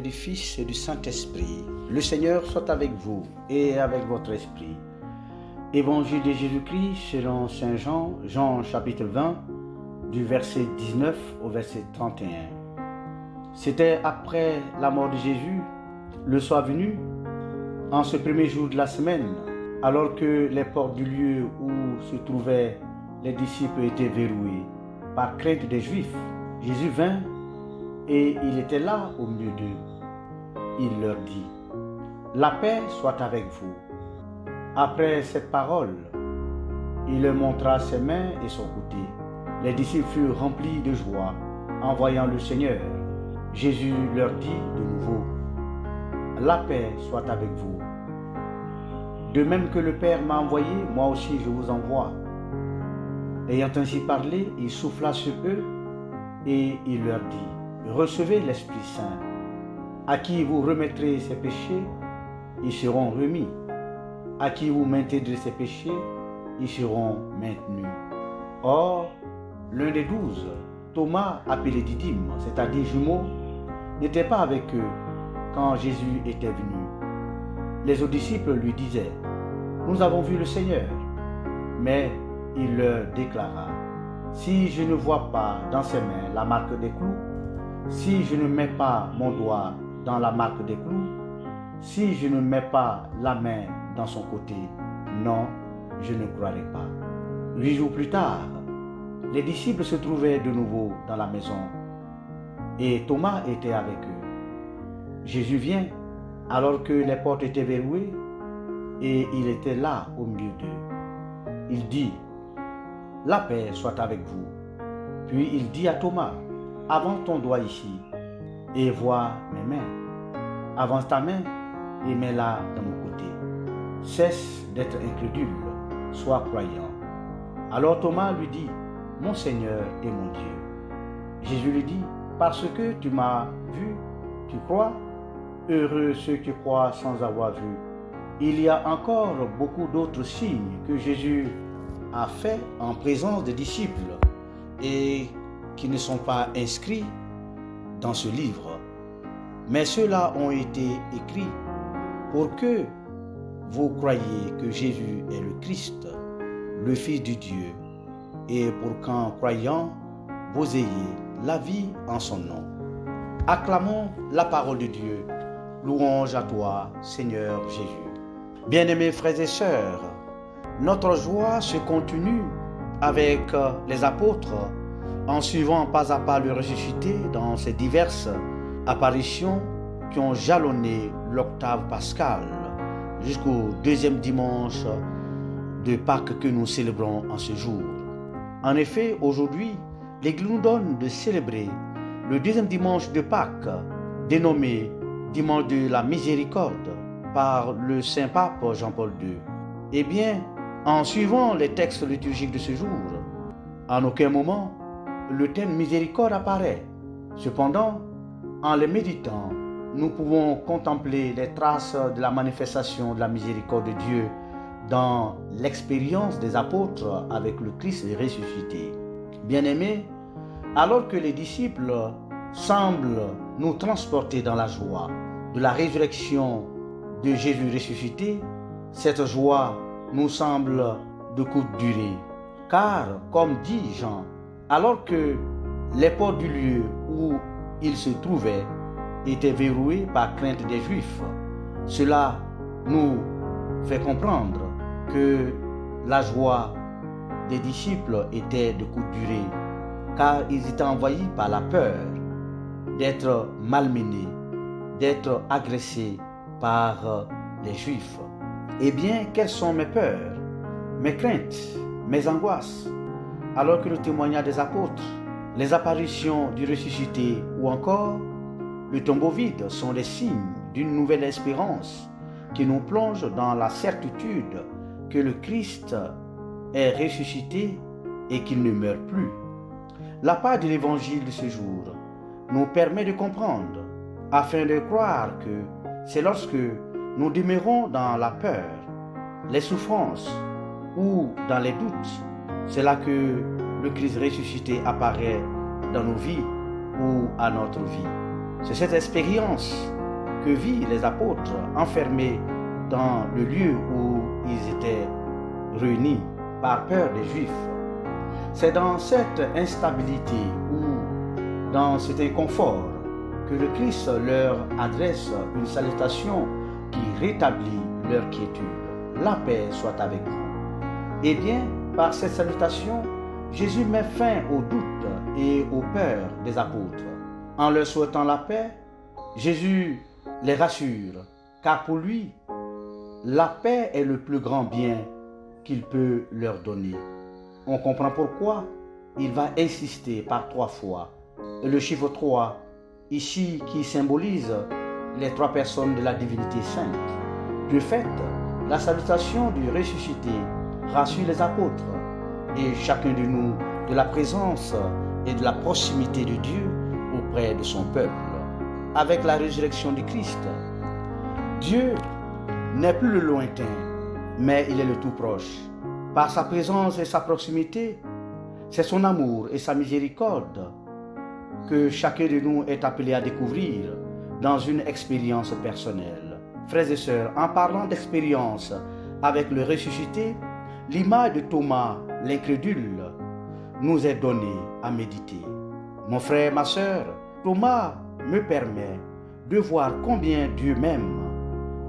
du Fils et du Saint-Esprit. Le Seigneur soit avec vous et avec votre esprit. Évangile de Jésus-Christ selon Saint Jean, Jean chapitre 20, du verset 19 au verset 31. C'était après la mort de Jésus, le soir venu, en ce premier jour de la semaine, alors que les portes du lieu où se trouvaient les disciples étaient verrouillées par crainte des Juifs. Jésus vint et il était là au milieu d'eux. Il leur dit: « La paix soit avec vous. » Après cette parole, il leur montra ses mains et son côté. Les disciples furent remplis de joie en voyant le Seigneur. Jésus leur dit de nouveau: « La paix soit avec vous. De même que le Père m'a envoyé, moi aussi je vous envoie. » Ayant ainsi parlé, il souffla sur eux et il leur dit: « Recevez l'Esprit Saint. À qui vous remettrez ses péchés, ils seront remis. À qui vous maintiendrez ses péchés, ils seront maintenus. » Or, l'un des 12, Thomas, appelé Didyme, c'est-à-dire jumeau, n'était pas avec eux quand Jésus était venu. Les autres disciples lui disaient: « Nous avons vu le Seigneur. » Mais il leur déclara: « Si je ne vois pas dans ses mains la marque des clous, si je ne mets pas mon doigt dans la marque des clous, si je ne mets pas la main dans son côté, non, je ne croirai pas. » 8 jours plus tard, les disciples se trouvaient de nouveau dans la maison et Thomas était avec eux. Jésus vient alors que les portes étaient verrouillées et il était là au milieu d'eux. Il dit: « La paix soit avec vous. » Puis il dit à Thomas: « Avance ton doigt ici et vois mes mains. Avance ta main et mets-la dans mon côté. Cesse d'être incrédule, sois croyant. » Alors Thomas lui dit: « Mon Seigneur et mon Dieu. » Jésus lui dit: « Parce que tu m'as vu, tu crois? Heureux ceux qui croient sans avoir vu. » Il y a encore beaucoup d'autres signes que Jésus a fait en présence des disciples et qui ne sont pas inscrits dans ce livre. Mais ceux-là ont été écrits pour que vous croyiez que Jésus est le Christ, le Fils de Dieu, et pour qu'en croyant, vous ayez la vie en son nom. Acclamons la parole de Dieu. Louange à toi, Seigneur Jésus. Bien-aimés frères et sœurs, notre joie se continue avec les apôtres en suivant pas à pas le ressuscité dans ces diverses apparitions qui ont jalonné l'octave pascale jusqu'au deuxième dimanche de Pâques que nous célébrons en ce jour. En effet, aujourd'hui, l'Église nous donne de célébrer le deuxième dimanche de Pâques, dénommé Dimanche de la Miséricorde par le Saint-Pape Jean-Paul II. Eh bien, en suivant les textes liturgiques de ce jour, en aucun moment le thème miséricorde apparaît. Cependant, en les méditant, nous pouvons contempler les traces de la manifestation de la miséricorde de Dieu dans l'expérience des apôtres avec le Christ ressuscité. Bien-aimés, alors que les disciples semblent nous transporter dans la joie de la résurrection de Jésus ressuscité, cette joie nous semble de courte durée. Car, comme dit Jean, alors que les portes du lieu où il se trouvait étaient verrouillées par crainte des Juifs, cela nous fait comprendre que la joie des disciples était de courte durée, car ils étaient envahis par la peur d'être malmenés, d'être agressés par les Juifs. Eh bien, quelles sont mes peurs, mes craintes, mes angoisses? Alors que le témoignage des apôtres, les apparitions du ressuscité ou encore le tombeau vide sont des signes d'une nouvelle espérance qui nous plonge dans la certitude que le Christ est ressuscité et qu'il ne meurt plus. La part de l'évangile de ce jour nous permet de comprendre, afin de croire que c'est lorsque nous demeurons dans la peur, les souffrances ou dans les doutes, c'est là que le Christ ressuscité apparaît dans nos vies ou à notre vie. C'est cette expérience que virent les apôtres enfermés dans le lieu où ils étaient réunis par peur des Juifs. C'est dans cette instabilité ou dans cet inconfort que le Christ leur adresse une salutation qui rétablit leur quiétude. La paix soit avec vous. Eh bien, par cette salutation, Jésus met fin aux doutes et aux peurs des apôtres. En leur souhaitant la paix, Jésus les rassure, car pour lui, la paix est le plus grand bien qu'il peut leur donner. On comprend pourquoi il va insister par 3 fois. Et le chiffre 3, ici, qui symbolise les 3 personnes de la divinité sainte. De fait, la salutation du ressuscité rassure les apôtres et chacun de nous de la présence et de la proximité de Dieu auprès de son peuple. Avec la résurrection du Christ, Dieu n'est plus le lointain, mais il est le tout proche. Par sa présence et sa proximité, c'est son amour et sa miséricorde que chacun de nous est appelé à découvrir dans une expérience personnelle. Frères et sœurs, en parlant d'expérience avec le ressuscité, l'image de Thomas, l'incrédule, nous est donnée à méditer. Mon frère, ma sœur, Thomas me permet de voir combien Dieu m'aime.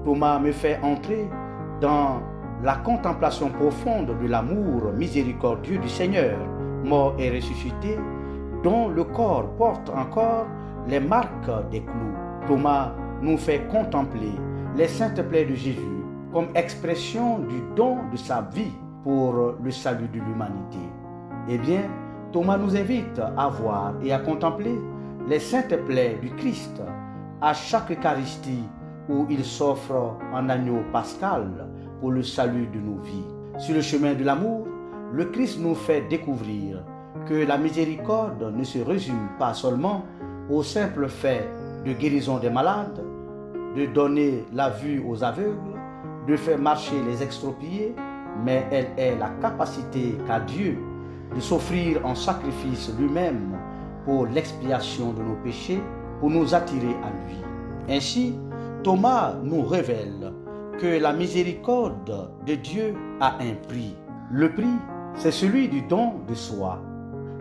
Thomas me fait entrer dans la contemplation profonde de l'amour miséricordieux du Seigneur, mort et ressuscité, dont le corps porte encore les marques des clous. Thomas nous fait contempler les saintes plaies de Jésus comme expression du don de sa vie pour le salut de l'humanité. Eh bien, Thomas nous invite à voir et à contempler les saintes plaies du Christ à chaque Eucharistie où il s'offre en agneau pascal pour le salut de nos vies. Sur le chemin de l'amour, le Christ nous fait découvrir que la miséricorde ne se résume pas seulement au simple fait de guérison des malades, de donner la vue aux aveugles, de faire marcher les extropiés, mais elle est la capacité qu'a Dieu de s'offrir en sacrifice lui-même pour l'expiation de nos péchés, pour nous attirer à lui. Ainsi, Thomas nous révèle que la miséricorde de Dieu a un prix. Le prix, c'est celui du don de soi.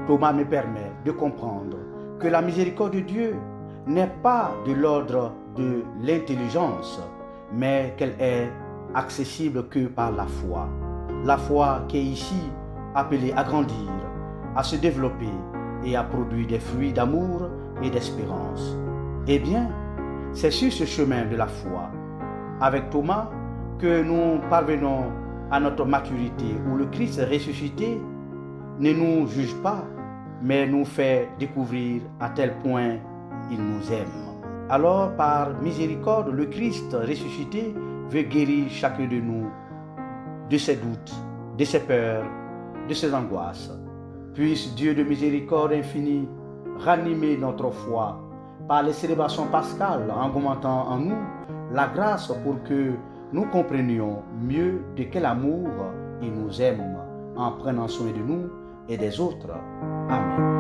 Thomas me permet de comprendre que la miséricorde de Dieu n'est pas de l'ordre de l'intelligence, mais qu'elle est accessible que par la foi. La foi qui est ici appelée à grandir, à se développer et à produire des fruits d'amour et d'espérance. Eh bien, c'est sur ce chemin de la foi, avec Thomas, que nous parvenons à notre maturité, où le Christ ressuscité ne nous juge pas, mais nous fait découvrir à tel point il nous aime. Alors, par miséricorde, le Christ ressuscité veut guérir chacun de nous de ses doutes, de ses peurs, de ses angoisses. Puisse Dieu de miséricorde infinie ranimer notre foi par les célébrations pascales, en augmentant en nous la grâce pour que nous comprenions mieux de quel amour il nous aime, en prenant soin de nous et des autres. Amen.